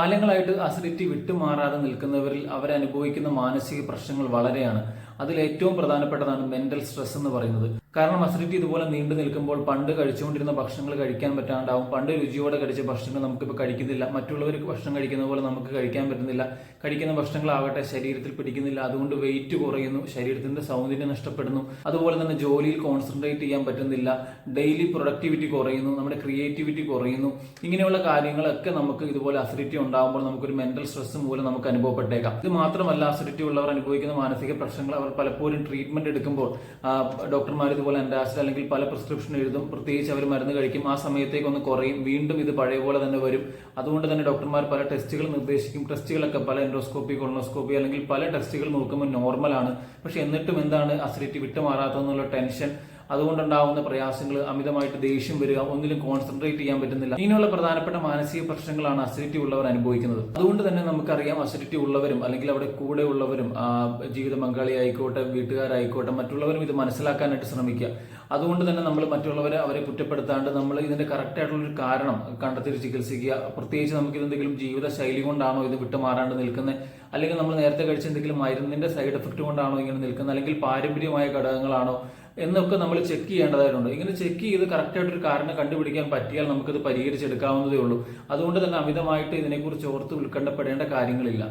കാലങ്ങളായിട്ട് അസിഡിറ്റി വിട്ടുമാറാതെ നിൽക്കുന്നവരിൽ അവരനുഭവിക്കുന്ന മാനസിക പ്രശ്നങ്ങൾ വളരെയാണ്. അതിൽ ഏറ്റവും പ്രധാനപ്പെട്ടതാണ് മെന്റൽ സ്ട്രെസ് എന്ന് പറയുന്നത്. കാരണം അസിഡിറ്റി ഇതുപോലെ നീണ്ടു നിൽക്കുമ്പോൾ പണ്ട് കഴിച്ചുകൊണ്ടിരുന്ന ഭക്ഷണങ്ങൾ കഴിക്കാൻ പറ്റാണ്ടാവും. പണ്ട് രുചിയോടെ കഴിച്ച ഭക്ഷണങ്ങൾ നമുക്കിപ്പോൾ കഴിക്കുന്നില്ല. മറ്റുള്ളവർ ഭക്ഷണം കഴിക്കുന്ന പോലെ നമുക്ക് കഴിക്കാൻ പറ്റുന്നില്ല. കഴിക്കുന്ന ഭക്ഷണങ്ങളാകട്ടെ ശരീരത്തിൽ പിടിക്കുന്നില്ല. അതുകൊണ്ട് വെയിറ്റ് കുറയുന്നു, ശരീരത്തിന്റെ സൗന്ദര്യം നഷ്ടപ്പെടുന്നു. അതുപോലെ തന്നെ ജോലിയിൽ കോൺസെൻട്രേറ്റ് ചെയ്യാൻ പറ്റുന്നില്ല, ഡെയിലി പ്രൊഡക്ടിവിറ്റി കുറയുന്നു, നമ്മുടെ ക്രിയേറ്റിവിറ്റി കുറയുന്നു. ഇങ്ങനെയുള്ള കാര്യങ്ങളൊക്കെ നമുക്ക് ഇതുപോലെ അസിഡിറ്റി ഉണ്ടാകുമ്പോൾ നമുക്കൊരു മെന്റൽ സ്ട്രെസ് മൂലം നമുക്ക് അനുഭവപ്പെട്ടേക്കാം. ഇത് മാത്രമല്ല, അസിഡിറ്റി ഉള്ളവർ അനുഭവിക്കുന്ന മാനസിക പ്രശ്നങ്ങൾ അവർ പലപ്പോഴും ട്രീറ്റ്മെന്റ് എടുക്കുമ്പോൾ ഡോക്ടർമാർ ഇതുപോലെ അന്റാസിഡ് അല്ലെങ്കിൽ പല പ്രിസ്ക്രിപ്ഷൻ എഴുതും. പ്രത്യേകിച്ച് അവർ മരുന്ന് കഴിക്കും. ആ സമയത്തേക്ക് ഒന്ന് കുറയും, വീണ്ടും ഇത് പഴയ പോലെ തന്നെ വരും. അതുകൊണ്ട് തന്നെ ഡോക്ടർമാർ പല ടെസ്റ്റുകൾ നിർദ്ദേശിക്കും. ടെസ്റ്റുകളൊക്കെ പല എൻഡോസ്കോപ്പി, കൊളോണോസ്കോപ്പി അല്ലെങ്കിൽ പല ടെസ്റ്റുകൾ നോക്കുമ്പോൾ നോർമലാണ്. പക്ഷെ എന്നിട്ടും എന്താണ് അസിഡിറ്റി വിട്ടുമാറാത്തതെന്നുള്ള ടെൻഷൻ, അതുകൊണ്ടുണ്ടാവുന്ന പ്രയാസങ്ങൾ, അമിതമായിട്ട് ദേഷ്യം വരിക, ഒന്നിലും കോൺസെൻട്രേറ്റ് ചെയ്യാൻ പറ്റുന്നില്ല. ഇങ്ങനെയുള്ള പ്രധാനപ്പെട്ട മാനസിക പ്രശ്നങ്ങളാണ് അസിഡിറ്റി ഉള്ളവർ അനുഭവിക്കുന്നത്. അതുകൊണ്ട് തന്നെ നമുക്കറിയാം, അസിഡിറ്റി ഉള്ളവരും അല്ലെങ്കിൽ അവിടെ കൂടെ ഉള്ളവരും, ജീവിത പങ്കാളി ആയിക്കോട്ടെ, വീട്ടുകാരായിക്കോട്ടെ, മറ്റുള്ളവരും ഇത് മനസ്സിലാക്കാനായിട്ട് ശ്രമിക്കുക. അതുകൊണ്ട് തന്നെ നമ്മൾ അവരെ കുറ്റപ്പെടുത്താണ്ട് നമ്മൾ ഇതിന്റെ കറക്റ്റ് ആയിട്ടുള്ളൊരു കാരണം കണ്ടെത്തി ചികിത്സിക്കുക. പ്രത്യേകിച്ച് നമുക്ക് ഇതെന്തെങ്കിലും ജീവിത ശൈലി കൊണ്ടാണോ ഇത് വിട്ടുമാറാണ്ട് നിൽക്കുന്നത്, അല്ലെങ്കിൽ നമ്മൾ നേരത്തെ കഴിച്ച എന്തെങ്കിലും മരുന്നിന്റെ സൈഡ് എഫക്ട് കൊണ്ടാണോ ഇങ്ങനെ നിൽക്കുന്നത്, അല്ലെങ്കിൽ പാരമ്പര്യമായ ഘടകങ്ങളാണോ എന്നൊക്കെ നമ്മൾ ചെക്ക് ചെയ്യേണ്ടതായിട്ടുണ്ട്. ഇങ്ങനെ ചെക്ക് ചെയ്ത് കറക്റ്റായിട്ടൊരു കാരണം കണ്ടുപിടിക്കാൻ പറ്റിയാൽ നമുക്കത് പരിഹരിച്ചെടുക്കാവുന്നതേ ഉള്ളൂ. അതുകൊണ്ട് തന്നെ അമിതമായിട്ട് ഇതിനെക്കുറിച്ച് ഓർത്ത് ഉത്കണ്ഠപ്പെടേണ്ട കാര്യങ്ങളില്ല.